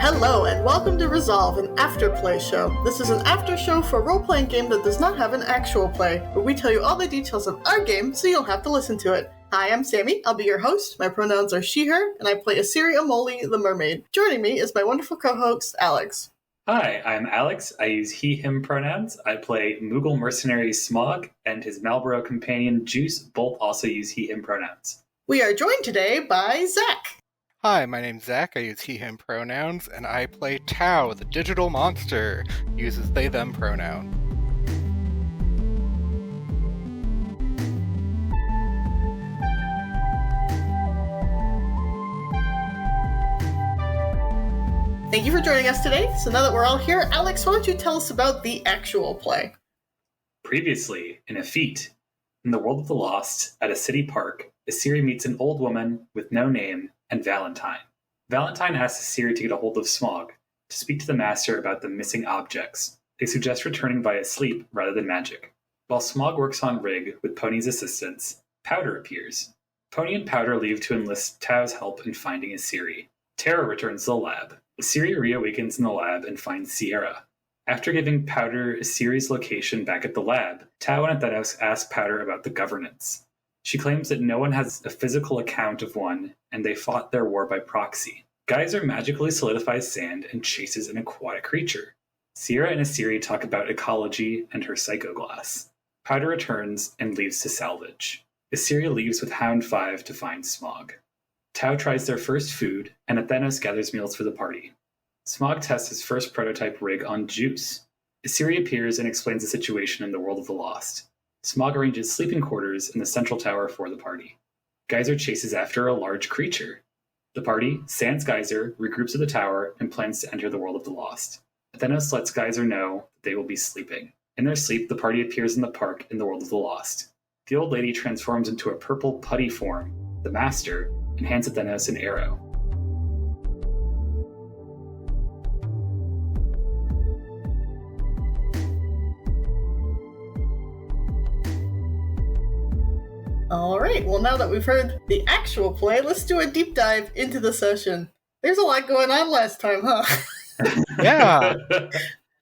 Hello, and welcome to Resolve, an after-play show. This is an after show for a role-playing game that does not have an actual play, where we tell you all the details of our game so you don't have to listen to it. Hi, I'm Sammie. I'll be your host. My pronouns are she, her, and I play Isiri Amoli, the mermaid. Joining me is my wonderful co-host, Alex. Hi, I'm Alex. I use he, him pronouns. I play Moogle mercenary Smog, and his Malboro companion Juice both also use he, him pronouns. We are joined today by Zach. Hi, my name's Zach. I use he, him pronouns, and I play Tao, the digital monster, uses they, them pronoun. Thank you for joining us today. So now that we're all here, Alex, why don't you tell us about the actual play? Previously, in EFFETE, in the world of the lost, at a city park, Isiri meets an old woman with no name and Valentine. Valentine asks Isiri to get a hold of Smog to speak to the master about the missing objects. They suggest returning via sleep rather than magic. While Smog works on Rig with Pony's assistance, Powder appears. Pony and Powder leave to enlist Tao's help in finding Isiri. Tara returns to the lab. Isiri reawakens in the lab and finds Sierra. After giving Powder Isiri's location back at the lab, Tao and Athenos ask Powder about the governance. She claims that no one has a physical account of one, and they fought their war by proxy. Geyser magically solidifies sand and chases an aquatic creature. Sierra and Isiri talk about ecology and her psychoglass. Powder returns and leaves to salvage. Isiri leaves with Hound 5 to find Smog. Tao tries their first food, and Athenos gathers meals for the party. Smog tests his first prototype rig on Juice. Isiri appears and explains the situation in the world of the lost. Smog arranges sleeping quarters in the central tower for the party. Geyser chases after a large creature. The party, sans Geyser, regroups at the tower and plans to enter the world of the lost. Athenos lets Geyser know that they will be sleeping. In their sleep, the party appears in the park in the world of the lost. The old lady transforms into a purple putty form, the master, and hands Athenos an arrow. Alright, well now that we've heard the actual play, let's do a deep dive into the session. There's a lot going on last time, huh? Yeah,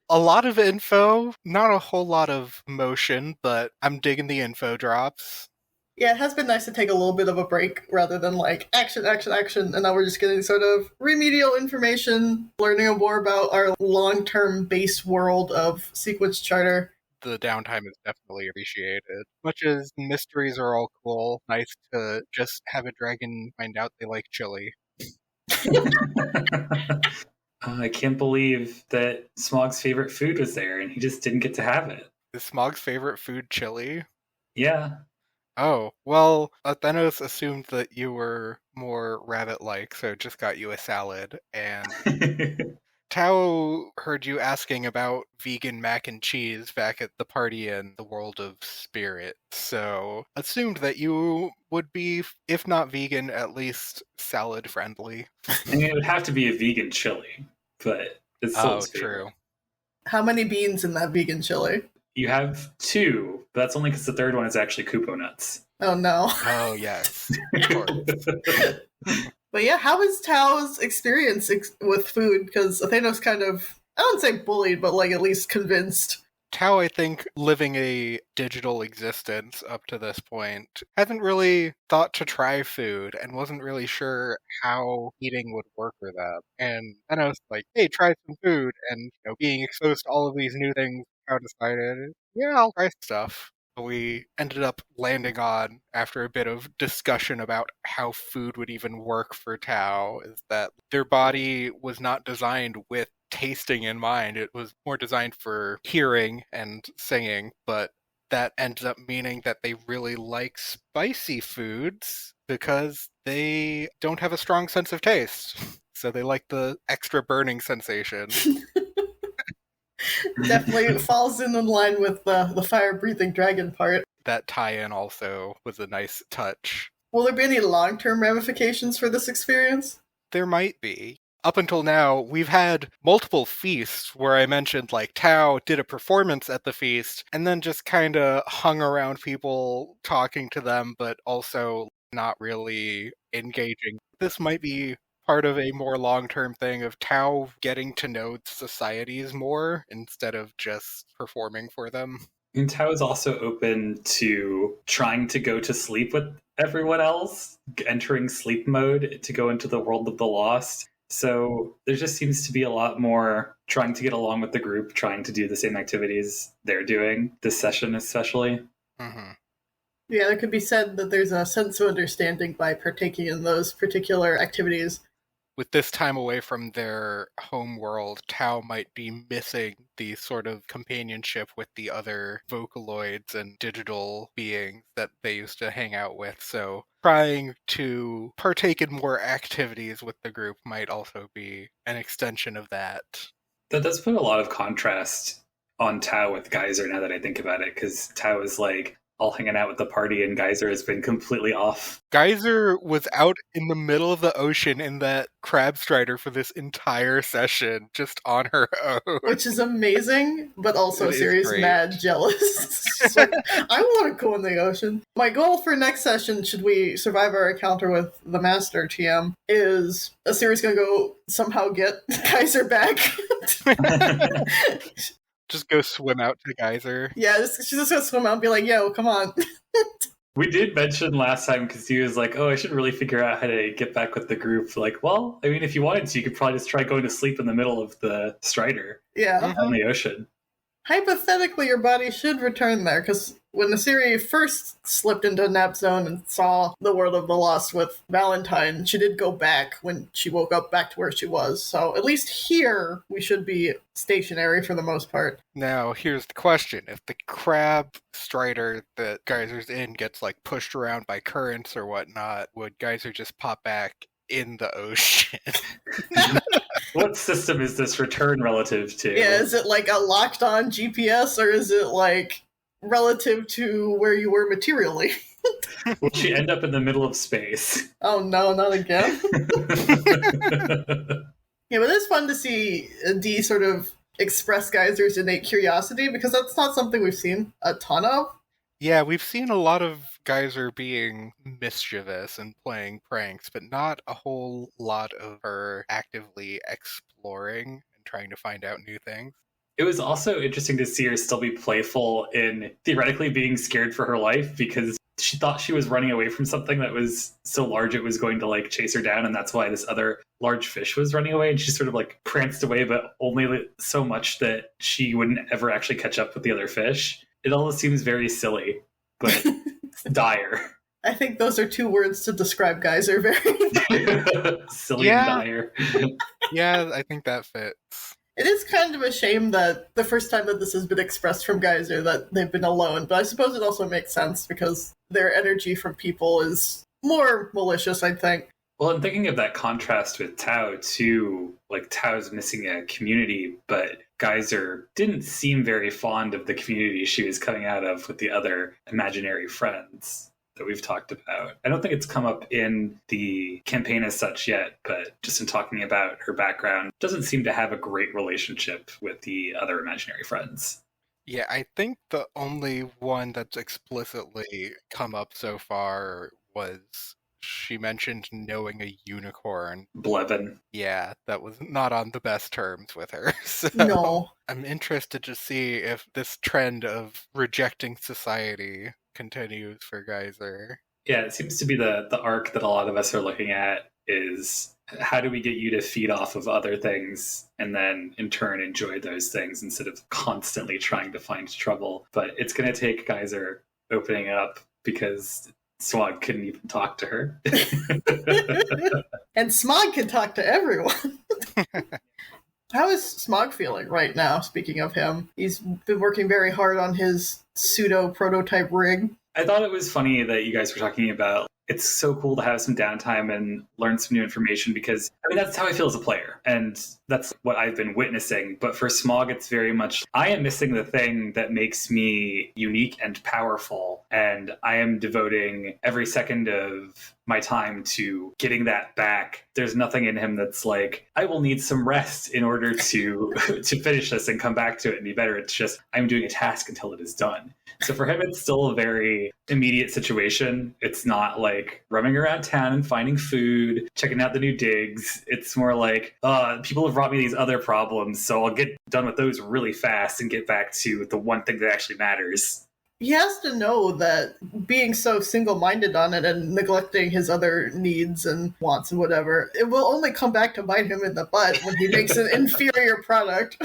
a lot of info, not a whole lot of motion, but I'm digging the info drops. Yeah, it has been nice to take a little bit of a break rather than like action, and now we're just getting sort of remedial information, learning more about our long-term base world of Sequence Charter. The downtime is definitely appreciated. Much as mysteries are all cool, nice to just have a dragon find out they like chili. I can't believe that Smog's favorite food was there and he just didn't get to have it. Is Smog's favorite food chili? Yeah. Oh, well, Athenos assumed that you were more rabbit-like, so just got you a salad, and Tao heard you asking about vegan mac and cheese back at the party in the world of spirit, so assumed that you would be, if not vegan, at least salad-friendly. I mean, it would have to be a vegan chili, but it's still true. How many beans in that vegan chili? You have 2, but that's only because the third one is actually Kupo nuts. Oh no. Oh, yes. Of course. But yeah, how is Tao's experience with food? Because Athenos kind of, I don't say bullied, but like at least convinced. Tao, I think, living a digital existence up to this point, hasn't really thought to try food and wasn't really sure how eating would work for them. And then I was like, hey, try some food. And being exposed to all of these new things, Tao decided, yeah, I'll try stuff. We ended up landing on, after a bit of discussion about how food would even work for Tao, is that their body was not designed with tasting in mind. It was more designed for hearing and singing, but that ends up meaning that they really like spicy foods because they don't have a strong sense of taste. So they like the extra burning sensation. Definitely falls in line with the fire-breathing dragon part. That tie-in also was a nice touch. Will there be any long-term ramifications for this experience? There might be. Up until now, we've had multiple feasts where I mentioned, like, Tao did a performance at the feast and then just kind of hung around people talking to them, but also not really engaging. This might be part of a more long-term thing of Tao getting to know societies more instead of just performing for them. And Tao is also open to trying to go to sleep with everyone else, entering sleep mode to go into the world of the lost. So there just seems to be a lot more trying to get along with the group, trying to do the same activities they're doing, this session especially. Mm-hmm. Yeah, it could be said that there's a sense of understanding by partaking in those particular activities. With this time away from their home world, Tao might be missing the sort of companionship with the other Vocaloids and digital beings that they used to hang out with. So trying to partake in more activities with the group might also be an extension of that. That does put a lot of contrast on Tao with Geyser now that I think about it, because Tao is like all hanging out with the party and Geyser has been completely off. Geyser was out in the middle of the ocean in that crab strider for this entire session, just on her own. Which is amazing, but also It is serious great. mad jealous. So, I want to go in the ocean. My goal for next session, should we survive our encounter with the Master TM, is Isiri's going to go somehow get Geyser back. Just go swim out to Geyser. Yeah, she's just going to swim out and be like, yo, come on. We did mention last time, because he was like, oh, I should really figure out how to get back with the group. Like, well, I mean, if you wanted to, you could probably just try going to sleep in the middle of the Strider Yeah. on the ocean. Hypothetically, your body should return there, because when Isiri first slipped into a nap zone and saw the world of the lost with Valentine, she did go back when she woke up back to where she was. So at least here, we should be stationary for the most part. Now, here's the question. If the crab strider that Geyser's in gets like pushed around by currents or whatnot, would Geyser just pop back in the ocean? What system is this return relative to? Yeah, is it like a locked-on GPS, or is it like relative to where you were materially? Will she end up in the middle of space? Oh no, not again. Yeah, but it's fun to see Dee sort of express Geyser's innate curiosity, because that's not something we've seen a ton of. Yeah, we've seen a lot of Geyser being mischievous and playing pranks, but not a whole lot of her actively exploring and trying to find out new things. It was also interesting to see her still be playful in theoretically being scared for her life, because she thought she was running away from something that was so large it was going to like chase her down, and that's why this other large fish was running away, and she sort of like pranced away, but only so much that she wouldn't ever actually catch up with the other fish. It all seems very silly, but dire. I think those are two words to describe Geyser very. Silly Yeah. and dire. Yeah, I think that fits. It is kind of a shame that the first time that this has been expressed from Geyser that they've been alone, but I suppose it also makes sense because their energy from people is more malicious, I think. Well, I'm thinking of that contrast with Tao too. Like, Tao's missing a community, but Geyser didn't seem very fond of the community she was coming out of with the other imaginary friends that we've talked about. I don't think it's come up in the campaign as such yet, but just in talking about her background, doesn't seem to have a great relationship with the other imaginary friends. Yeah, I think the only one that's explicitly come up so far was she mentioned knowing a unicorn. Blevin. Yeah, that was not on the best terms with her. So No. I'm interested to see if this trend of rejecting society continues for Geyser. Yeah, it seems to be the arc that a lot of us are looking at is how do we get you to feed off of other things and then in turn enjoy those things instead of constantly trying to find trouble. But it's going to take Geyser opening up because Smog couldn't even talk to her. And Smog can talk to everyone. How is Smog feeling right now, speaking of him? He's been working very hard on his pseudo-prototype rig. I thought it was funny that you guys were talking about it's so cool to have some downtime and learn some new information because, I mean, that's how I feel as a player. And that's what I've been witnessing. But for Smog, it's very much, I am missing the thing that makes me unique and powerful. and I am devoting every second of my time to getting that back. There's nothing in him that's like, I will need some rest in order to to finish this and come back to it and be better. It's just, I'm doing a task until it is done. So for him, it's still a very immediate situation. It's not like roaming around town and finding food, checking out the new digs. It's more like, people have brought me these other problems, so I'll get done with those really fast and get back to the one thing that actually matters. He has to know that being so single-minded on it and neglecting his other needs and wants and whatever, it will only come back to bite him in the butt when he makes an inferior product.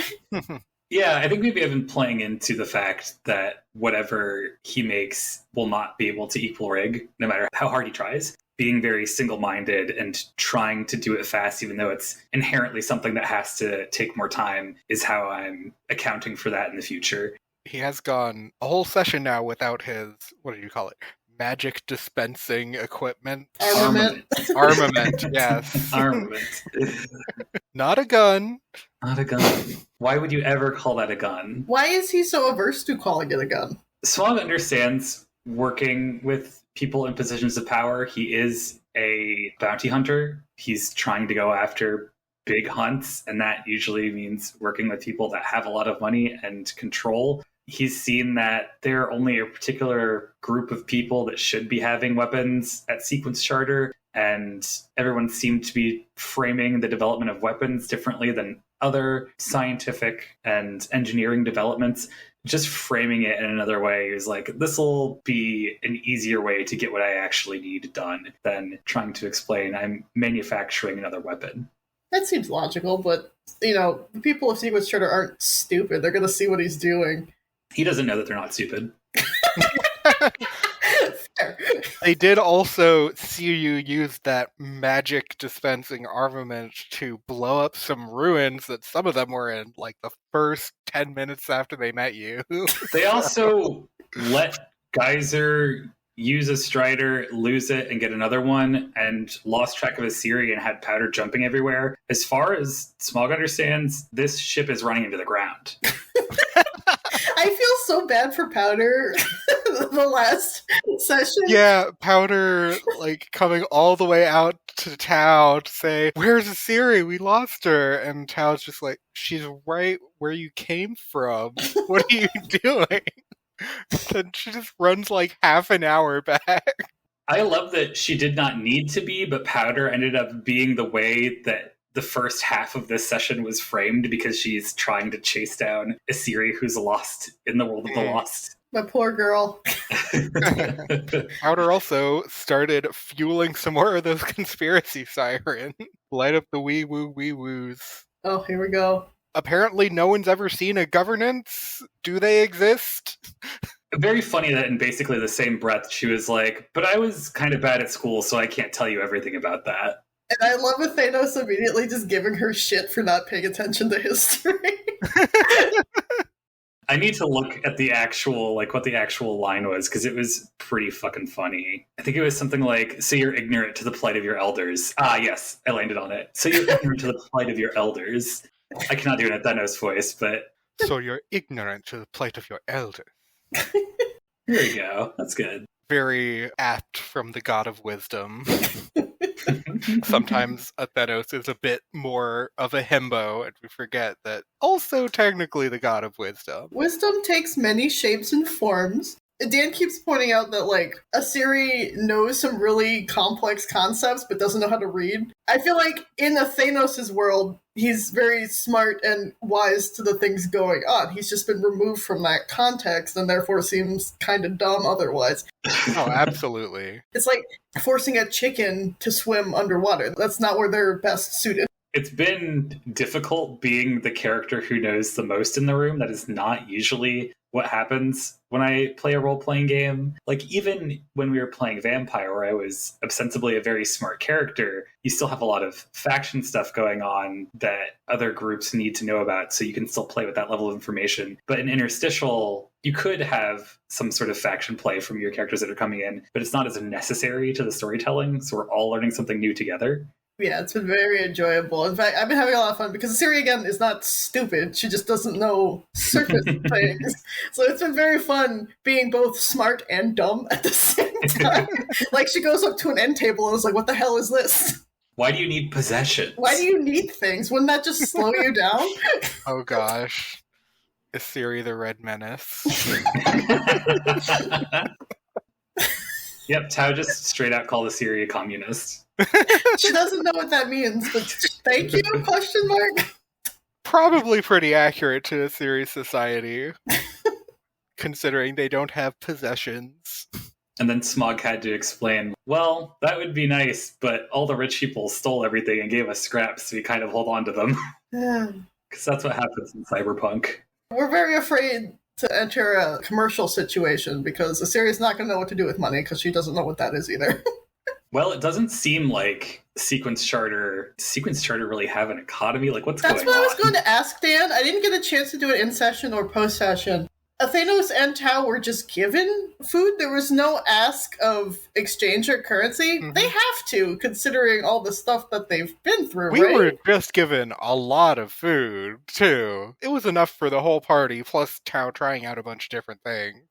Yeah, I think maybe I've been playing into the fact that whatever he makes will not be able to equal rig, no matter how hard he tries. Being very single-minded and trying to do it fast, even though it's inherently something that has to take more time, is how I'm accounting for that in the future. He has gone a whole session now without his, what do you call it? Magic dispensing equipment? Armament. Armament, yes. Armament. Not a gun. Not a gun. Why would you ever call that a gun? Why is he so averse to calling it a gun? Smog understands working with people in positions of power. He is a bounty hunter. He's trying to go after big hunts, and that usually means working with people that have a lot of money and control. He's seen that there are only a particular group of people that should be having weapons at Sequence Charter, and everyone seemed to be framing the development of weapons differently than other scientific and engineering developments. Just framing it in another way is like, this will be an easier way to get what I actually need done than trying to explain I'm manufacturing another weapon. That seems logical, but, the people of Sequence Charter aren't stupid. They're going to see what he's doing. He doesn't know that they're not stupid. Fair. They did also see you use that magic dispensing armament to blow up some ruins that some of them were in, like, the first 10 minutes after they met you. They also let Geyser use a Strider, lose it, and get another one, and lost track of Isiri and had powder jumping everywhere. As far as Smog understands, this ship is running into the ground. I feel so bad for Powder the last session. Yeah, Powder, like, coming all the way out to Tao to say, "Where's Isiri? We lost her." And Tao's just like, "She's right where you came from. What are you doing?" Then she just runs like half an hour back. I love that she did not need to be, but Powder ended up being the way that the first half of this session was framed, because she's trying to chase down Isiri, who's lost in the world of the lost. My poor girl. Powder also started fueling some more of those conspiracy sirens. Light up the wee woos. Oh, here we go. Apparently no one's ever seen a governance. Do they exist? Very funny that in basically the same breath she was like, but I was kind of bad at school, so I can't tell you everything about that. And I love Athenos immediately just giving her shit for not paying attention to history. I need to look at the actual, like, what the actual line was, because it was pretty fucking funny. I think it was something like, "So you're ignorant to the plight of your elders." Ah, yes, I landed on it. "So you're ignorant to the plight of your elders." I cannot do an Athenos voice, but... "So you're ignorant to the plight of your elders." Here we go. That's good. Very apt from the god of wisdom. Sometimes Athenos is a bit more of a himbo, and we forget that also technically the god of wisdom. Wisdom takes many shapes and forms. Dan keeps pointing out that, like, Isiri knows some really complex concepts but doesn't know how to read. I feel like in Athenos' world, he's very smart and wise to the things going on. He's just been removed from that context and therefore seems kind of dumb otherwise. Oh, absolutely. It's like forcing a chicken to swim underwater. That's not where they're best suited. It's been difficult being the character who knows the most in the room. That is not usually what happens when I play a role-playing game. Like, even when we were playing Vampire, where I was ostensibly a very smart character, you still have a lot of faction stuff going on that other groups need to know about, so you can still play with that level of information. But in Interstitial, you could have some sort of faction play from your characters that are coming in, but it's not as necessary to the storytelling, so we're all learning something new together. Yeah, it's been very enjoyable. In fact, I've been having a lot of fun because Isiri, again, is not stupid. She just doesn't know surface things. So it's been very fun being both smart and dumb at the same time. Like, she goes up to an end table and is like, what the hell is this? Why do you need possessions? Why do you need things? Wouldn't that just slow you down? Oh gosh. Isiri the Red Menace. Yep, Tao just straight out called Isiri a communist. She doesn't know what that means, but thank you, question mark. Probably pretty accurate to Isiri's society, considering they don't have possessions. And then Smog had to explain, well, that would be nice, but all the rich people stole everything and gave us scraps, so we kind of hold on to them. Because that's what happens in Cyberpunk. We're very afraid to enter a commercial situation because Isiri's not going to know what to do with money because she doesn't know what that is either. Well, it doesn't seem like Sequence Charter really have an economy. Like, what's That's going on? what I was going to ask, Dan. I didn't get a chance to do it in session or post session. Athenos and Tau were just given food. There was no ask of exchange or currency. Mm-hmm. They have to, considering all the stuff that they've been through, We were just given a lot of food, too. It was enough for the whole party, plus Tau trying out a bunch of different things.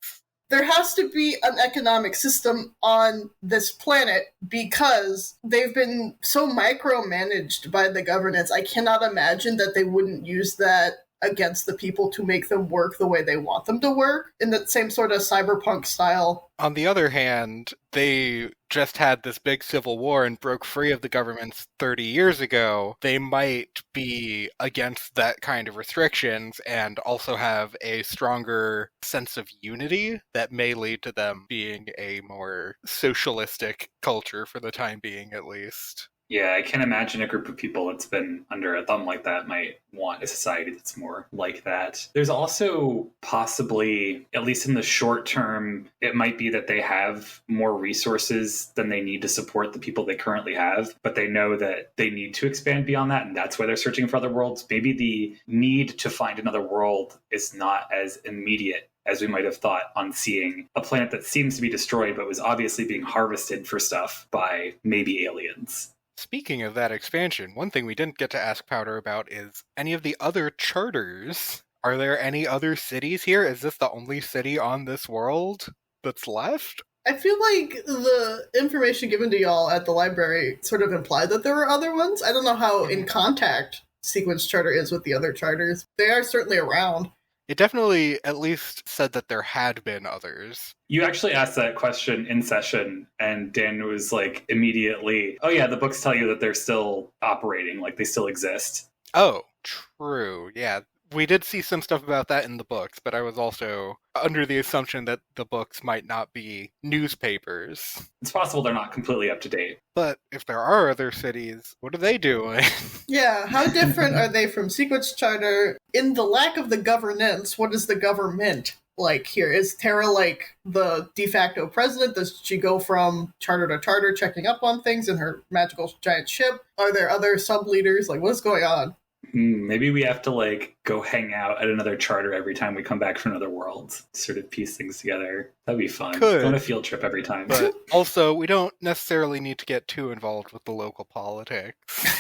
There has to be an economic system on this planet because they've been so micromanaged by the governance. I cannot imagine that they wouldn't use that against the people to make them work the way they want them to work in that same sort of cyberpunk style. On the other hand, they just had this big civil war and broke free of the governments 30 years ago. They might be against that kind of restrictions and also have a stronger sense of unity that may lead to them being a more socialistic culture for the time being, at least. Yeah, I can imagine a group of people that's been under a thumb like that might want a society that's more like that. There's also possibly, at least in the short term, it might be that they have more resources than they need to support the people they currently have, but they know that they need to expand beyond that, and that's why they're searching for other worlds. Maybe the need to find another world is not as immediate as we might have thought on seeing a planet that seems to be destroyed but was obviously being harvested for stuff by maybe aliens. Speaking of that expansion, one thing we didn't get to ask Powder about is any of the other charters. Are there any other cities here? Is this the only city on this world that's left? I feel like the information given to y'all at the library sort of implied that there were other ones. I don't know how in contact Sequence Charter is with the other charters. They are certainly around. It definitely at least said that there had been others. You actually asked that question in session, and Dan was like immediately, oh yeah, the books tell you that they're still operating, like they still exist. Oh, true. Yeah, we did see some stuff about that in the books, but I was also under the assumption that the books might not be newspapers. It's possible they're not completely up to date. But if there are other cities, what are they doing? Yeah, how different are they from Sequence Charter? In the lack of the governance, what is the government like here? Is Terra like the de facto president? Does she go from charter to charter checking up on things in her magical giant ship? Are there other sub-leaders? Like, what's going on? Maybe we have to like go hang out at another charter every time we come back from another world, sort of piece things together. That'd be fun. Could. Go on a field trip every time. But also, we don't necessarily need to get too involved with the local politics.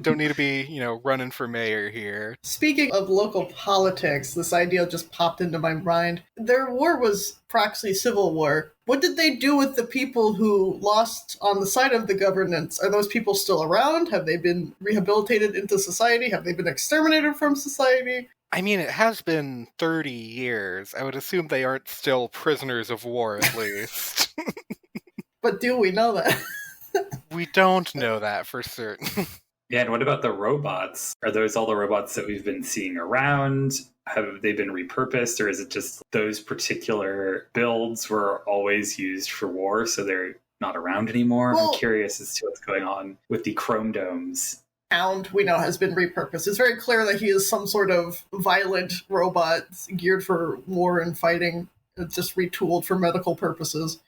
Don't need to be, running for mayor here. Speaking of local politics, this idea just popped into my mind. Their war was proxy civil war. What did they do with the people who lost on the side of the governance? Are those people still around? Have they been rehabilitated into society? Have they been exterminated from society? I mean, it has been 30 years. I would assume they aren't still prisoners of war, at least. But do we know that? We don't know that for certain. Yeah, and what about the robots? Are those all the robots that we've been seeing around? Have they been repurposed, or is it just those particular builds were always used for war, so they're not around anymore? Well, I'm curious as to what's going on with the chrome domes. Hound, we know, has been repurposed. It's very clear that he is some sort of violent robot geared for war and fighting, just retooled for medical purposes.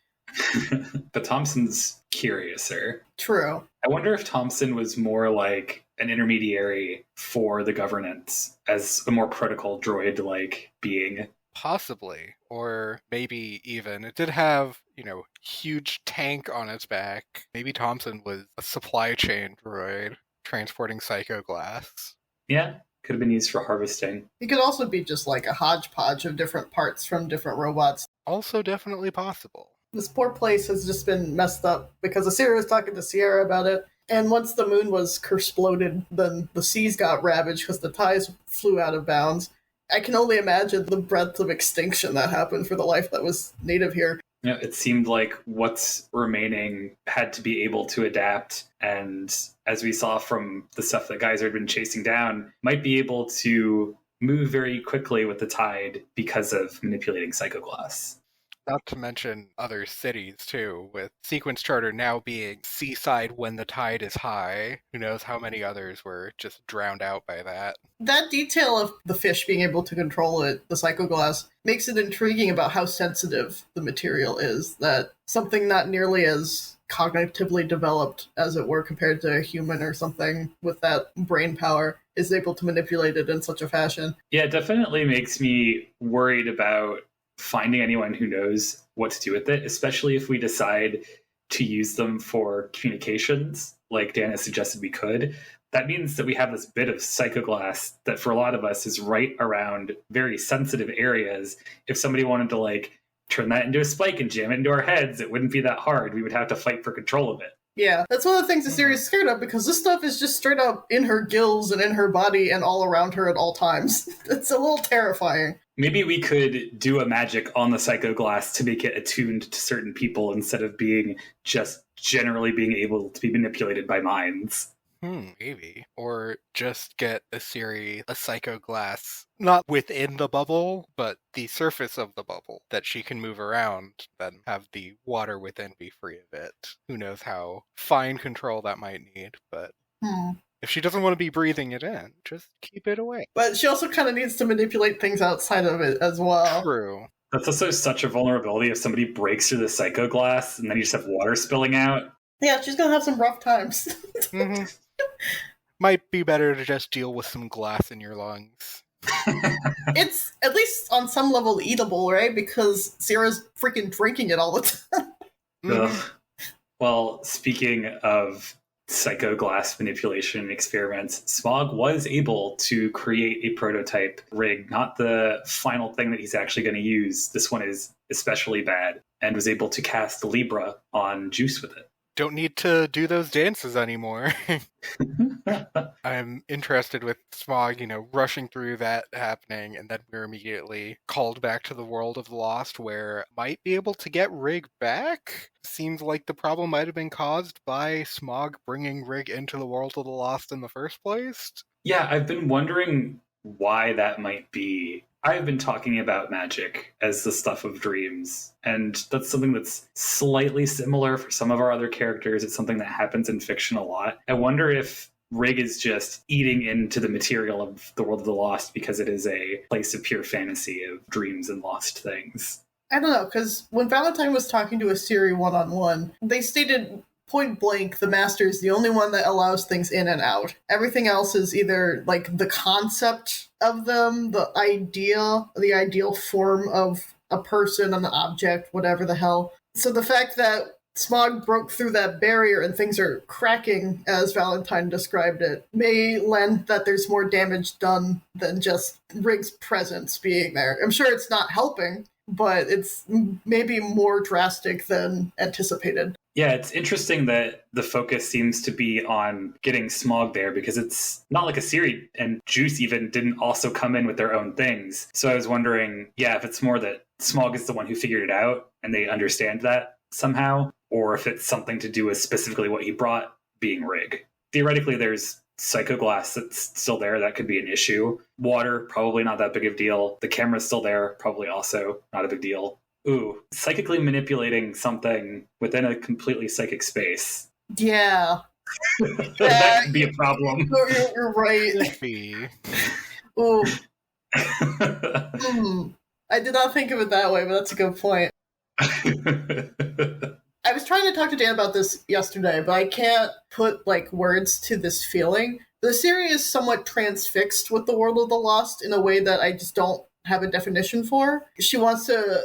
But Thompson's curiouser. True. I wonder if Thompson was more like an intermediary for the governance as a more protocol droid-like being. Possibly. Or maybe even, it did have, huge tank on its back. Maybe Thompson was a supply chain droid transporting psychoglass. Yeah, could have been used for harvesting. It could also be just like a hodgepodge of different parts from different robots. Also definitely possible. This poor place has just been messed up because Isiri was talking to Sierra about it. And once the moon was exploded, then the seas got ravaged because the tides flew out of bounds. I can only imagine the breadth of extinction that happened for the life that was native here. Yeah, it seemed like what's remaining had to be able to adapt, and as we saw from the stuff that Geyser had been chasing down, might be able to move very quickly with the tide because of manipulating psychoglass. Not to mention other cities, too, with Sequence Charter now being seaside when the tide is high. Who knows how many others were just drowned out by that. That detail of the fish being able to control it, the psychoglass, makes it intriguing about how sensitive the material is. That something not nearly as cognitively developed, as it were, compared to a human or something with that brain power, is able to manipulate it in such a fashion. Yeah, it definitely makes me worried about finding anyone who knows what to do with it, especially if we decide to use them for communications, like Dan has suggested we could. That means that we have this bit of psychoglass that for a lot of us is right around very sensitive areas. If somebody wanted to turn that into a spike and jam it into our heads, it wouldn't be that hard. We would have to fight for control of it. Yeah, that's one of the things Isiri is scared of, because this stuff is just straight up in her gills and in her body and all around her at all times. It's a little terrifying. Maybe we could do a magic on the psychoglass to make it attuned to certain people instead of being just generally being able to be manipulated by minds. Maybe. Or just get Isiri a psychoglass, not within the bubble, but the surface of the bubble that she can move around, then have the water within be free of it. Who knows how fine control that might need, but if she doesn't want to be breathing it in, just keep it away. But she also kind of needs to manipulate things outside of it as well. True. That's also such a vulnerability if somebody breaks through the psychoglass and then you just have water spilling out. Yeah, she's gonna have some rough times. Might be better to just deal with some glass in your lungs. It's at least on some level eatable, right? Because Sierra's freaking drinking it all the time. Well, speaking of psychoglass manipulation experiments, Smog was able to create a prototype rig, not the final thing that he's actually going to use. This one is especially bad, and was able to cast Libra on Juice with it. Don't need to do those dances anymore. I'm interested with Smog, rushing through that happening, and then we're immediately called back to the world of the Lost, where might be able to get Rig back. Seems like the problem might have been caused by Smog bringing Rig into the world of the Lost in the first place. Yeah, I've been wondering why that might be. I've been talking about magic as the stuff of dreams, and that's something that's slightly similar for some of our other characters. It's something that happens in fiction a lot. I wonder if Rig is just eating into the material of the world of the Lost because it is a place of pure fantasy of dreams and lost things. I don't know, because when Valentine was talking to Isiri one-on-one, they stated point blank, the Master is the only one that allows things in and out. Everything else is either the concept of them, the ideal form of a person, an object, whatever the hell. So the fact that Smog broke through that barrier and things are cracking, as Valentine described it, may lend that there's more damage done than just Rig's presence being there. I'm sure it's not helping, but it's maybe more drastic than anticipated. Yeah, it's interesting that the focus seems to be on getting Smog there, because it's not like Isiri and Juice even didn't also come in with their own things. So I was wondering, if it's more that Smog is the one who figured it out and they understand that somehow, or if it's something to do with specifically what he brought, being Rig. Theoretically, there's psychoglass that's still there. That could be an issue. Water, probably not that big of a deal. The camera's still there, probably also not a big deal. Ooh, psychically manipulating something within a completely psychic space. Yeah. That could be a problem. You're right. Ooh. I did not think of it that way, but that's a good point. I was trying to talk to Dan about this yesterday, but I can't put words to this feeling. The series is somewhat transfixed with the world of the Lost in a way that I just don't have a definition for. She wants to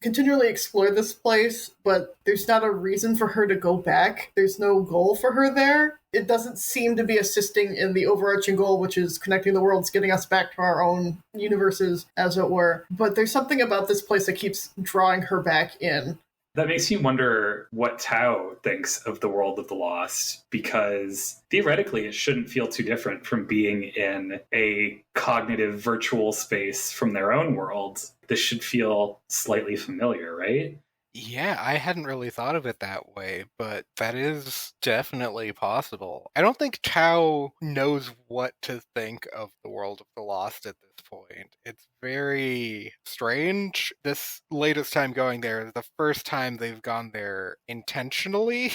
continually explore this place, but there's not a reason for her to go back. There's no goal for her there. It doesn't seem to be assisting in the overarching goal, which is connecting the worlds, getting us back to our own universes, as it were. But there's something about this place that keeps drawing her back in. That makes me wonder what Tao thinks of the world of the lost, because theoretically it shouldn't feel too different from being in a cognitive virtual space from their own world. This should feel slightly familiar, right? Yeah, I hadn't really thought of it that way, but that is definitely possible. I don't think Tao knows what to think of the world of the lost at this point. It's very strange. This latest time going there is the first time they've gone there intentionally.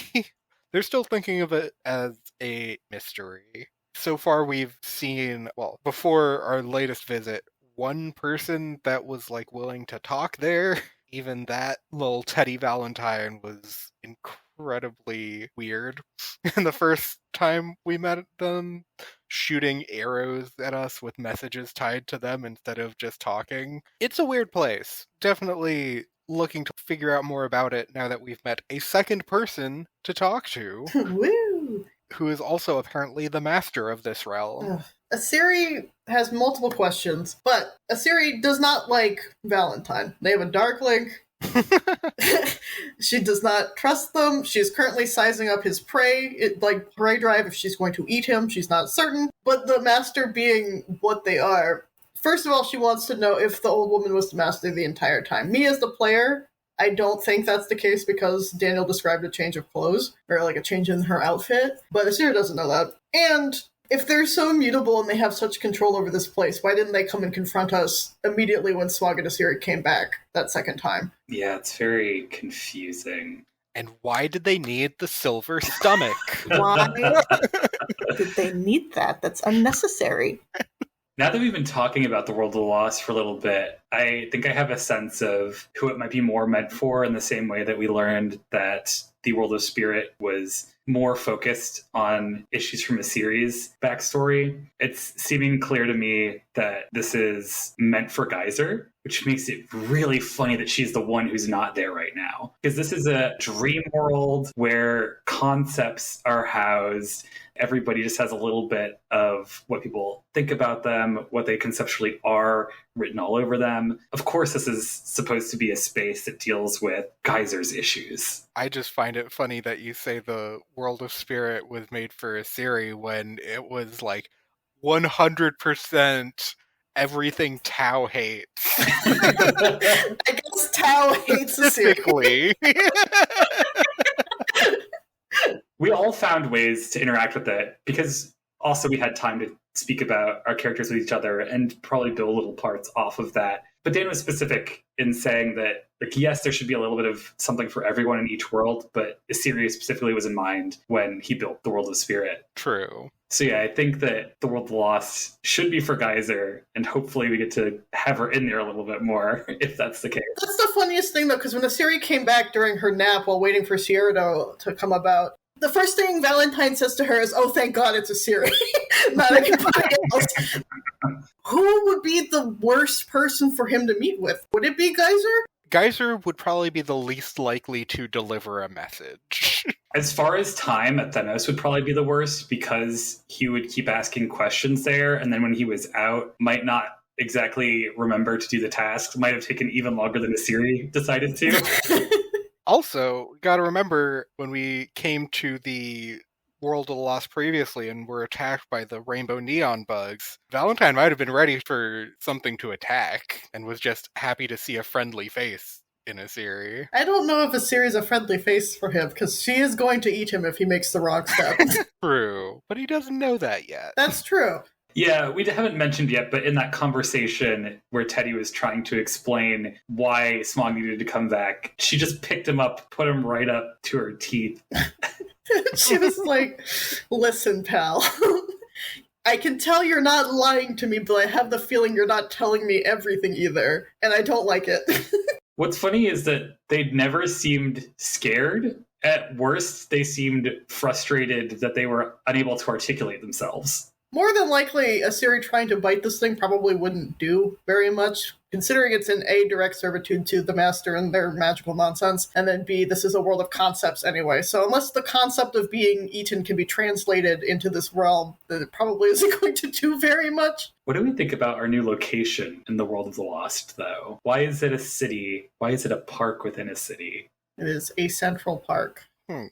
They're still thinking of it as a mystery. So far we've seen, well, before our latest visit, one person that was like willing to talk there. Even that little Teddy Valentine was incredibly weird. And the first time we met them, shooting arrows at us with messages tied to them instead of just talking. It's a weird place. Definitely looking to figure out more about it now that we've met a second person to talk to. Woo! Who is also apparently the master of this realm. Isiri has multiple questions, but Isiri does not like Valentine. They have a dark link. She does not trust them. She's currently sizing up his prey, prey drive, if she's going to eat him. She's not certain. But the master being what they are, first of all, she wants to know if the old woman was the master the entire time. Me as the player, I don't think that's the case because Daniel described a change of clothes, or like a change in her outfit, but Isiri doesn't know that. And if they're so immutable and they have such control over this place, why didn't they come and confront us immediately when Smog and Isiri came back that second time? Yeah, it's very confusing. And why did they need the silver stomach? Why did they need that? That's unnecessary. Now that we've been talking about the world of the lost for a little bit, I think I have a sense of who it might be more meant for, in the same way that we learned that the world of spirit was more focused on issues from a series backstory. It's seeming clear to me that this is meant for Geyser, which makes it really funny that she's the one who's not there right now. Because this is a dream world where concepts are housed. Everybody just has a little bit of what people think about them, what they conceptually are, written all over them. Of course, this is supposed to be a space that deals with Geyser's issues. I just find it funny that you say the world of spirit was made for Isiri when it was like 100% everything Tao hates. I guess Tao hates Isiri. We all found ways to interact with it because also we had time to speak about our characters with each other and probably build little parts off of that. But Dan was specific in saying that, like, yes, there should be a little bit of something for everyone in each world, but Isiri specifically was in mind when he built the world of spirit. True. So yeah, I think that the world of the lost should be for Geyser, and hopefully we get to have her in there a little bit more, if that's the case. That's the funniest thing, though, because when Isiri came back during her nap while waiting for Sierra to come about, the first thing Valentine says to her is, "Oh, thank God it's Isiri, not anybody else." Who would be the worst person for him to meet with? Would it be Geyser? Geyser would probably be the least likely to deliver a message. As far as time, Athenos would probably be the worst because he would keep asking questions there, and then when he was out, might not exactly remember to do the task. Might have taken even longer than Isiri decided to. Also, gotta remember, when we came to the World of the Lost previously and were attacked by the rainbow neon bugs, Valentine might have been ready for something to attack and was just happy to see a friendly face in Isiri. I don't know if Isiri's a friendly face for him, because she is going to eat him if he makes the wrong step. True, but he doesn't know that yet. That's true. Yeah, we haven't mentioned yet, but in that conversation where Teddy was trying to explain why Smog needed to come back, she just picked him up, put him right up to her teeth. She was like, "Listen, pal, I can tell you're not lying to me, but I have the feeling you're not telling me everything either, and I don't like it." What's funny is that they'd never seemed scared. At worst, they seemed frustrated that they were unable to articulate themselves. More than likely, Isiri trying to bite this thing probably wouldn't do very much, considering it's in A, direct servitude to the Master and their magical nonsense, and then B, this is a world of concepts anyway. So unless the concept of being eaten can be translated into this realm, then it probably isn't going to do very much. What do we think about our new location in the World of the Lost, though? Why is it a city? Why is it a park within a city? It is a central park.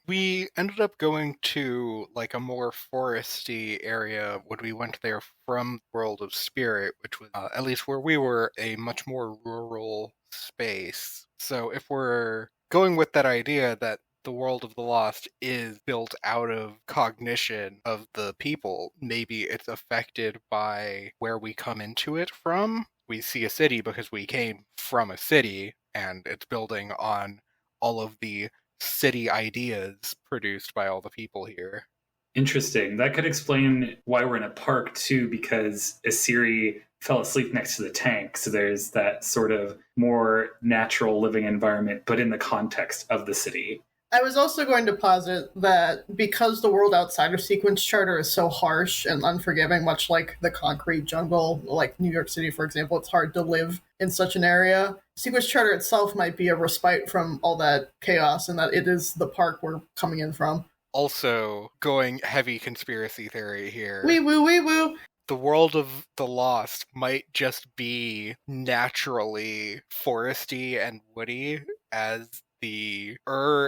We ended up going to like a more foresty area when we went there from World of Spirit, which was, at least where we were, a much more rural space. So if we're going with that idea that the World of the Lost is built out of cognition of the people, maybe it's affected by where we come into it from. We see a city because we came from a city, and it's building on all of the city ideas produced by all the people here. Interesting. That could explain why we're in a park, too, because Isiri fell asleep next to the tank. So there's that sort of more natural living environment, but in the context of the city. I was also going to posit that because the world outside of Sequence Charter is so harsh and unforgiving, much like the concrete jungle, like New York City, for example, it's hard to live in such an area. Sequence Charter itself might be a respite from all that chaos, and that it is the park we're coming in from. Also, going heavy conspiracy theory here. Wee woo, wee woo. The World of the Lost might just be naturally foresty and woody, as the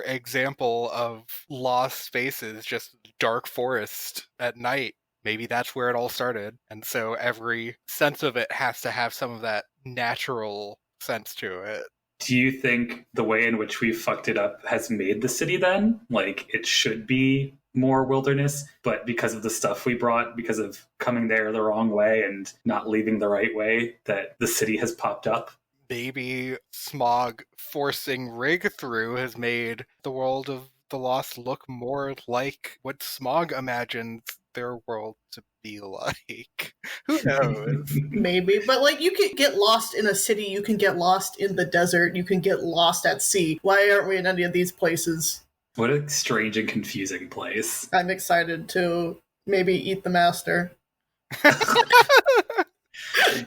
example of lost spaces, just dark forest at night. Maybe that's where it all started. And so every sense of it has to have some of that natural sense to it. Do you think the way in which we fucked it up has made the city then? Like, it should be more wilderness, but because of the stuff we brought, because of coming there the wrong way and not leaving the right way, that the city has popped up? Maybe Smog forcing Rig through has made the World of the Lost look more like what Smog imagines their world to be like. Who knows? Maybe, but like, you can get lost in a city, you can get lost in the desert, you can get lost at sea. Why aren't we in any of these places? What a strange and confusing place. I'm excited to maybe eat the Master.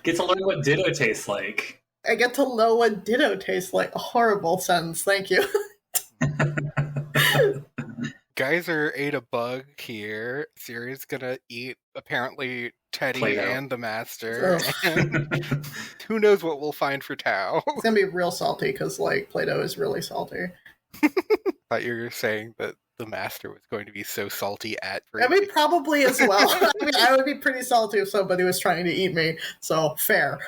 Get to learn what Ditto tastes like. I get to know what Ditto tastes like. A horrible sentence, thank you. Geyser ate a bug here. Siri's gonna eat, apparently, Teddy Play-Doh. and the Master. And who knows what we'll find for Tao. It's gonna be real salty, because, like, Play-Doh is really salty. Thought you were saying that the Master was going to be so salty at I mean, probably as well. I mean, I would be pretty salty if somebody was trying to eat me, so fair.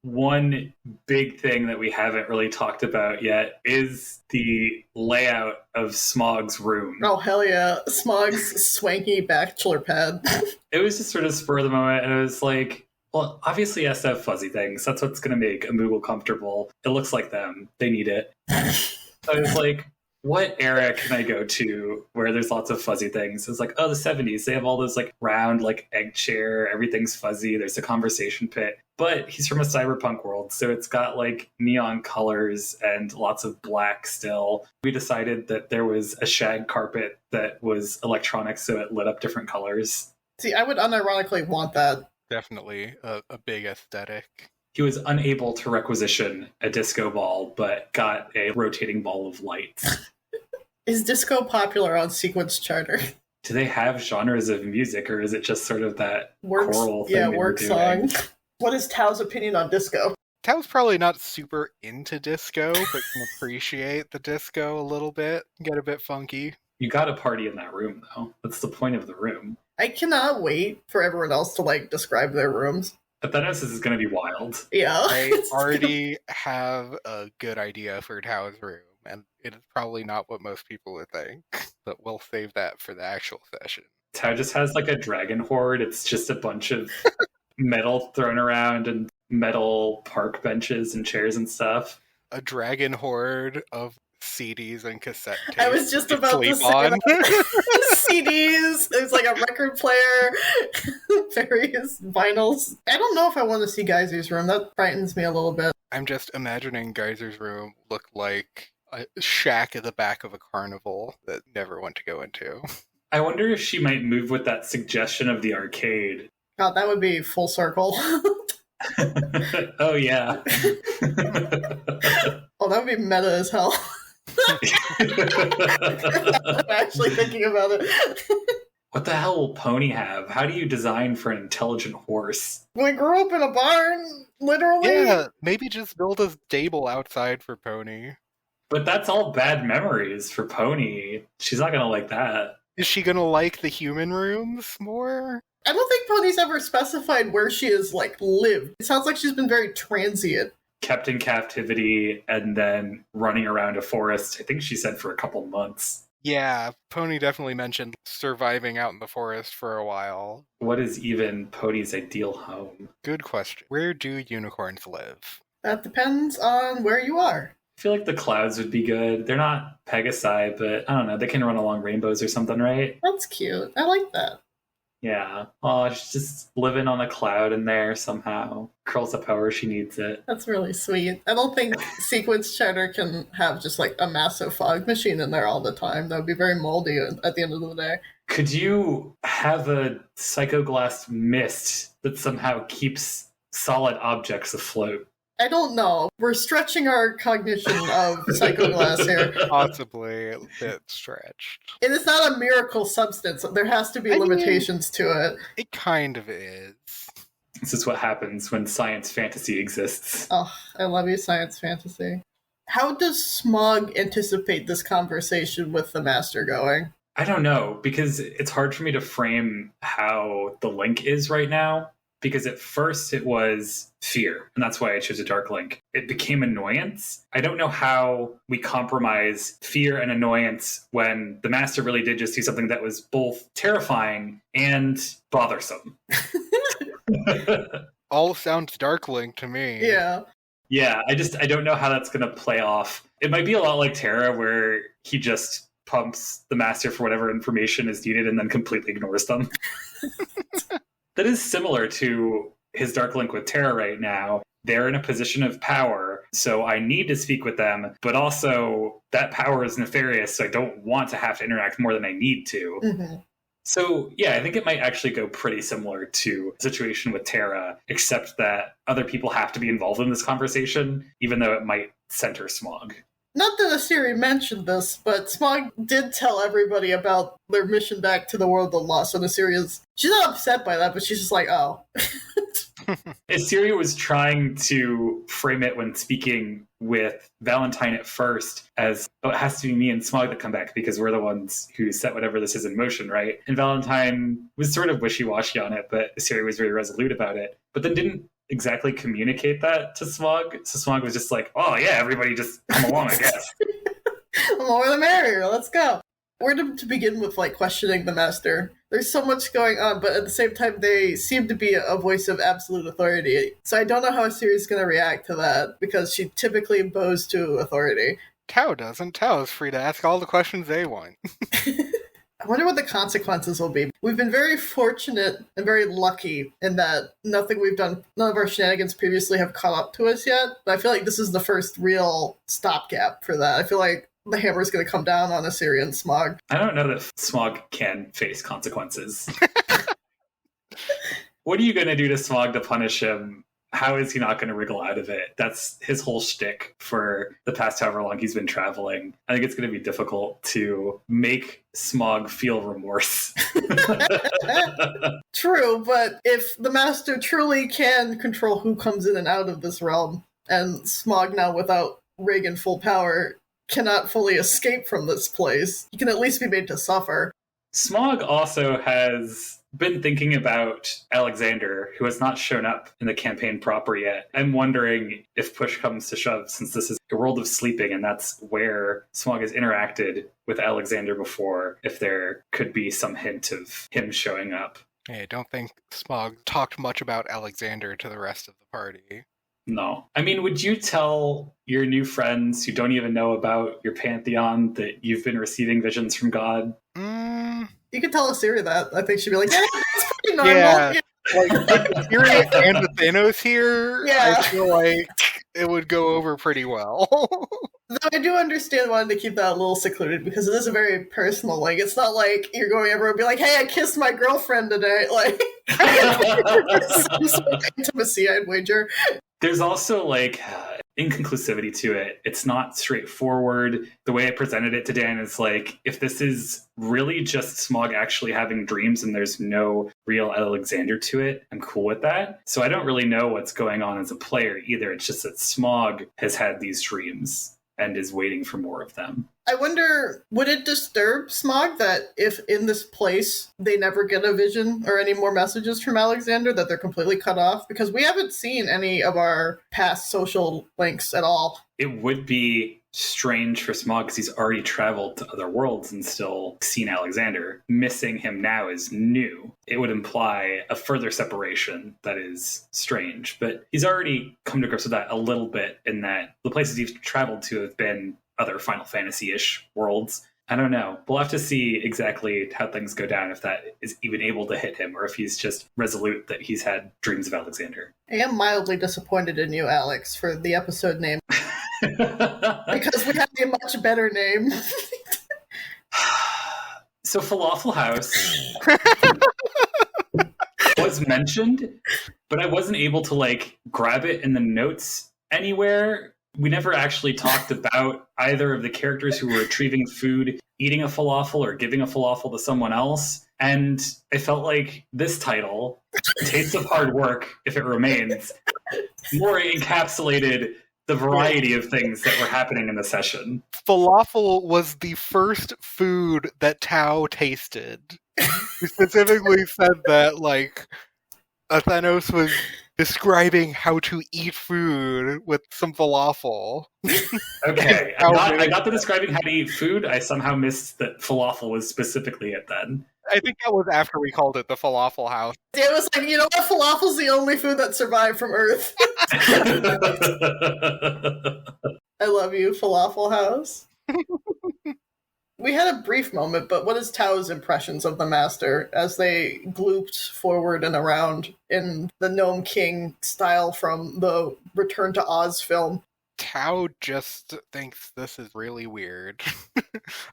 One big thing that we haven't really talked about yet is the layout of Smog's room. Oh, hell yeah. Smog's swanky bachelor pad. It was just sort of spur of the moment, and it was like, well, obviously it has to have fuzzy things. That's what's going to make a Moogle comfortable. It looks like them. They need it. So I was like, what era can I go to where there's lots of fuzzy things? It's like, oh, the 70s. They have all those like round, like egg chair. Everything's fuzzy. There's a conversation pit. But he's from a cyberpunk world, so it's got like neon colors and lots of black still. We decided that there was a shag carpet that was electronic, so it lit up different colors. See, I would unironically want that. Definitely a big aesthetic. He was unable to requisition a disco ball, but got a rotating ball of light. Is disco popular on Sequence Charter? Do they have genres of music, or is it just sort of that Works, choral thing? yeah, they were work doing? song. What is Tao's opinion on disco? Tao's probably not super into disco, but can appreciate the disco a little bit, get a bit funky. You got to party in that room, though. That's the point of the room. I cannot wait for everyone else to, like, describe their rooms. Athenos is going to be wild. Yeah. I already have a good idea for Tao's room, and it is probably not what most people would think, but we'll save that for the actual session. Tao just has like a dragon horde. It's just a bunch of metal thrown around and metal park benches and chairs and stuff. A dragon horde of CDs and cassette tapes. I was just about to say that. CDs, there's like a record player, various vinyls. I don't know if I want to see Geyser's room. That frightens me a little bit. I'm just imagining Geyser's room look like a shack at the back of a carnival that never went to go into. I wonder if she might move with that suggestion of the arcade. God, that would be full circle. Oh, yeah. Oh, that would be meta as hell. I'm actually thinking about it. What the hell will Pony have? How do you design for an intelligent horse? We grew up in a barn, literally. Yeah, maybe just build a stable outside for Pony. But that's all bad memories for Pony. She's not gonna like that. Is she gonna like the human rooms more? I don't think Pony's ever specified where she has, lived. It sounds like she's been very transient. Kept in captivity and then running around a forest, I think she said for a couple months. Yeah, Pony definitely mentioned surviving out in the forest for a while. What is even Pony's ideal home? Good question. Where do unicorns live? That depends on where you are. I feel like the clouds would be good. They're not Pegasi, but I don't know. They can run along rainbows or something, right? That's cute. I like that. Yeah. Oh, she's just living on a cloud in there somehow. Curls up however she needs it. That's really sweet. I don't think Sequence Cheddar can have just a massive fog machine in there all the time. That would be very moldy at the end of the day. Could you have a psychoglass mist that somehow keeps solid objects afloat? I don't know. We're stretching our cognition of psychoglass here. Possibly a bit stretched. And it's not a miracle substance. There has to be limitations to it. It kind of is. This is what happens when science fantasy exists. Oh, I love you, science fantasy. How does Smog anticipate this conversation with the Master going? I don't know, because it's hard for me to frame how the link is right now. Because at first it was fear, and that's why I chose a dark link. It became annoyance. I don't know how we compromise fear and annoyance when the Master really did just do something that was both terrifying and bothersome. All sounds dark link to me. Yeah. Yeah, I don't know how that's going to play off. It might be a lot like Terra, where he just pumps the Master for whatever information is needed and then completely ignores them. That is similar to his dark link with Terra right now. They're in a position of power, so I need to speak with them, but also that power is nefarious, so I don't want to have to interact more than I need to. Mm-hmm. So, yeah, I think it might actually go pretty similar to the situation with Terra, except that other people have to be involved in this conversation, even though it might center Smog. Not that Isiri mentioned this, but Smog did tell everybody about their mission back to the world of the lost. And she's not upset by that, but she's just like, oh. Isiri was trying to frame it when speaking with Valentine at first as, oh, it has to be me and Smog that come back because we're the ones who set whatever this is in motion, right? And Valentine was sort of wishy-washy on it, but Isiri was very resolute about it. But then didn't exactly communicate that to Smog. So Smog was just like, oh yeah, everybody just come along, I guess. The more the merrier, let's go. Where to begin with questioning the Master? There's so much going on, but at the same time they seem to be a voice of absolute authority. So I don't know how Isiri is going to react to that, because she typically bows to authority. Tao doesn't. Tao is free to ask all the questions they want. I wonder what the consequences will be. We've been very fortunate and very lucky in that nothing we've done, none of our shenanigans previously have caught up to us yet. But I feel like this is the first real stopgap for that. I feel like the hammer's going to come down on Isiri and Smog. I don't know that Smog can face consequences. What are you going to do to Smog to punish him? How is he not going to wriggle out of it? That's his whole shtick for the past however long he's been traveling. I think it's going to be difficult to make Smog feel remorse. True, but if the Master truly can control who comes in and out of this realm, and Smog now without Rig in full power cannot fully escape from this place, he can at least be made to suffer. Smog also has been thinking about Alexander, who has not shown up in the campaign proper yet. I'm wondering if push comes to shove, since this is a world of sleeping and that's where Smog has interacted with Alexander before, if there could be some hint of him showing up. Hey, I don't think Smog talked much about Alexander to the rest of the party. No. I mean, would you tell your new friends who don't even know about your pantheon that you've been receiving visions from God? You could tell Isiri that. I think she'd be like, yeah, it's pretty normal. Yeah. Like, Isiri and Athenos here, Yeah. I feel like it would go over pretty well. Though I do understand wanting to keep that a little secluded because it is a very personal. Like, it's not like you're going everywhere and be like, "Hey, I kissed my girlfriend today." Like, some sort of intimacy, I'd wager. There's also inconclusivity to it. It's not straightforward. The way I presented it to Dan is like, if this is really just Smog actually having dreams and there's no real Alexander to it, I'm cool with that. So I don't really know what's going on as a player either. It's just that Smog has had these dreams and is waiting for more of them. I wonder, would it disturb Smog that if in this place they never get a vision or any more messages from Alexander, that they're completely cut off? Because we haven't seen any of our past social links at all. It would be strange for Smog because he's already traveled to other worlds and still seen Alexander. Missing him now is new. It would imply a further separation that is strange. But he's already come to grips with that a little bit in that the places he's traveled to have been other Final Fantasy-ish worlds. I don't know. We'll have to see exactly how things go down, if that is even able to hit him, or if he's just resolute that he's had dreams of Alexander. I am mildly disappointed in you, Alex, for the episode name. Because we have a much better name. So Falafel House was mentioned, but I wasn't able to grab it in the notes anywhere. We never actually talked about either of the characters who were retrieving food, eating a falafel, or giving a falafel to someone else. And I felt like this title, Taste of Hard Work, if it remains, more encapsulated the variety of things that were happening in the session. Falafel was the first food that Tao tasted. He specifically said that, Athenos was describing how to eat food with some falafel. Okay, I got the describing how to eat food. I somehow missed that falafel was specifically it then. I think that was after we called it the Falafel House. It was like, you know what? Falafel's the only food that survived from Earth. I love you, Falafel House. We had a brief moment, but what is Tao's impressions of the Master as they glooped forward and around in the Gnome King style from the Return to Oz film? Tao just thinks this is really weird.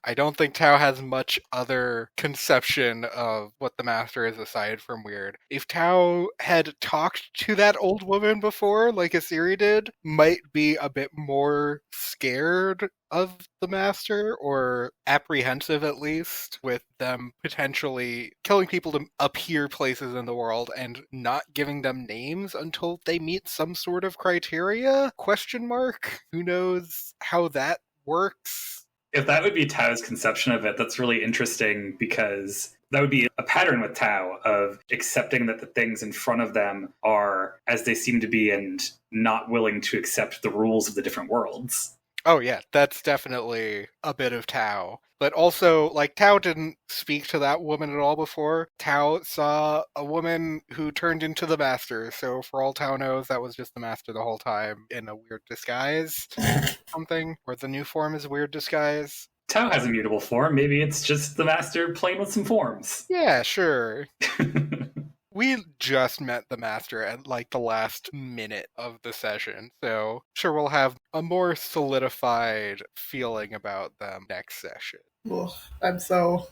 I don't think Tao has much other conception of what the Master is aside from weird. If Tao had talked to that old woman before, like Isiri did, might be a bit more scared of the Master, or apprehensive at least, with them potentially killing people to appear places in the world and not giving them names until they meet some sort of criteria? Question mark? Who knows how that works? If that would be Tao's conception of it, that's really interesting, because that would be a pattern with Tao of accepting that the things in front of them are as they seem to be and not willing to accept the rules of the different worlds. Oh yeah, that's definitely a bit of Tao. But also, Tao didn't speak to that woman at all before. Tao saw a woman who turned into the Master, so for all Tao knows, that was just the Master the whole time in a weird disguise. Something. Or the new form is a weird disguise. Tao has a mutable form. Maybe it's just the Master playing with some forms. Yeah, sure. We just met the Master at the last minute of the session, so sure we'll have a more solidified feeling about them next session. Ugh, I'm so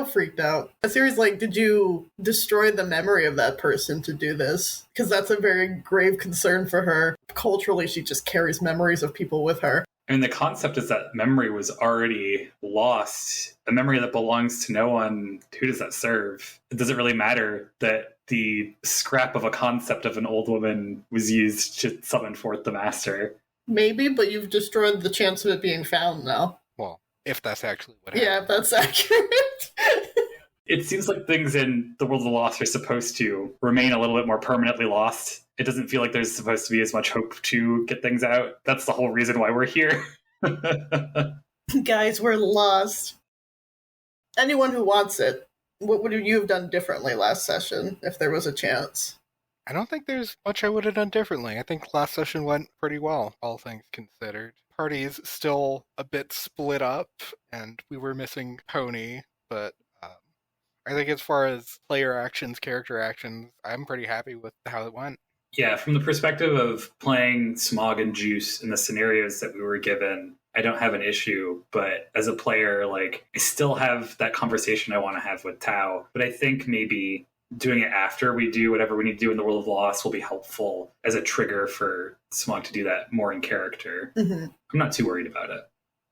freaked out. Isiri's like, did you destroy the memory of that person to do this? Because that's a very grave concern for her. Culturally, she just carries memories of people with her. I mean, the concept is that memory was already lost. A memory that belongs to no one. Who does that serve? Does it really matter that the scrap of a concept of an old woman was used to summon forth the Master? Maybe, but you've destroyed the chance of it being found now. Well, if that's actually what happened. Yeah, if that's accurate. It seems like things in the world of the lost are supposed to remain a little bit more permanently lost. It doesn't feel like there's supposed to be as much hope to get things out. That's the whole reason why we're here. Guys, we're lost. Anyone who wants it, what would you have done differently last session if there was a chance? I don't think there's much I would have done differently. I think last session went pretty well, all things considered. Party's still a bit split up, and we were missing Pony, but I think as far as player actions, character actions, I'm pretty happy with how it went. Yeah, from the perspective of playing Smog and Juice in the scenarios that we were given, I don't have an issue, but as a player, like, I still have that conversation I want to have with Tao. But I think maybe doing it after we do whatever we need to do in the World of Lost will be helpful as a trigger for Smog to do that more in character. Mm-hmm. I'm not too worried about it.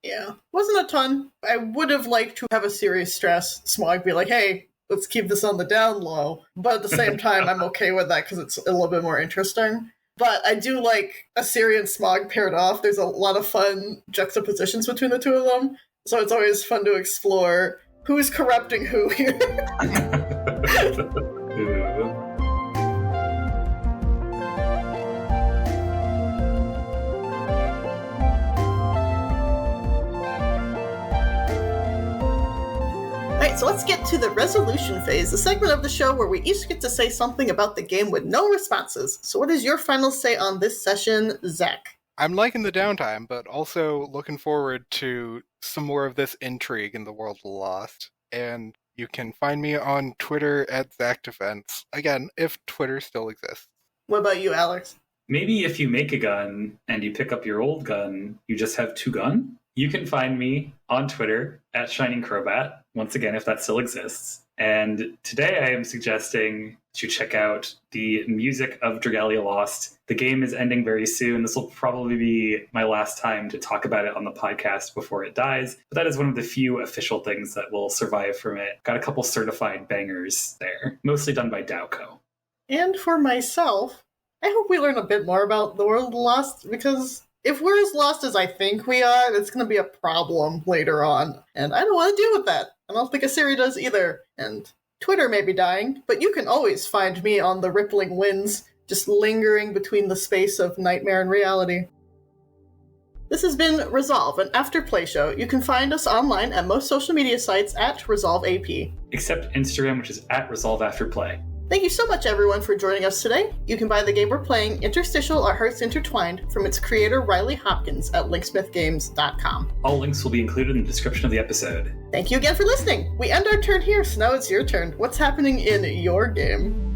Yeah, wasn't a ton. I would have liked to have a serious stress. Smog be like, hey, let's keep this on the down low. But at the same time, I'm okay with that because it's a little bit more interesting. But I do like Isiri and Smog paired off. There's a lot of fun juxtapositions between the two of them. So it's always fun to explore who's corrupting who here. Alright, so let's get to the resolution phase, the segment of the show where we each get to say something about the game with no responses. So what is your final say on this session, Zach? I'm liking the downtime, but also looking forward to some more of this intrigue in the World of Lost. And you can find me on Twitter at ZachDefense. Again, if Twitter still exists. What about you, Alex? Maybe if you make a gun and you pick up your old gun, you just have two guns? You can find me on Twitter at Shining Crobat, once again, if that still exists. And today I am suggesting to check out the music of Dragalia Lost. The game is ending very soon. This will probably be my last time to talk about it on the podcast before it dies. But that is one of the few official things that will survive from it. Got a couple certified bangers there, mostly done by Dowco. And for myself, I hope we learn a bit more about the World of Lost, because if we're as lost as I think we are, it's going to be a problem later on. And I don't want to deal with that. I don't think Isiri does either. And Twitter may be dying, but you can always find me on the rippling winds, just lingering between the space of nightmare and reality. This has been Resolve, an after-play show. You can find us online at most social media sites at ResolveAP. Except Instagram, which is at ResolveAfterPlay. Thank you so much, everyone, for joining us today. You can buy the game we're playing, Interstitial Our Hearts Intertwined, from its creator Riley Hopkins at linksmithgames.com. All links will be included in the description of the episode. Thank you again for listening. We end our turn here, so now it's your turn. What's happening in your game?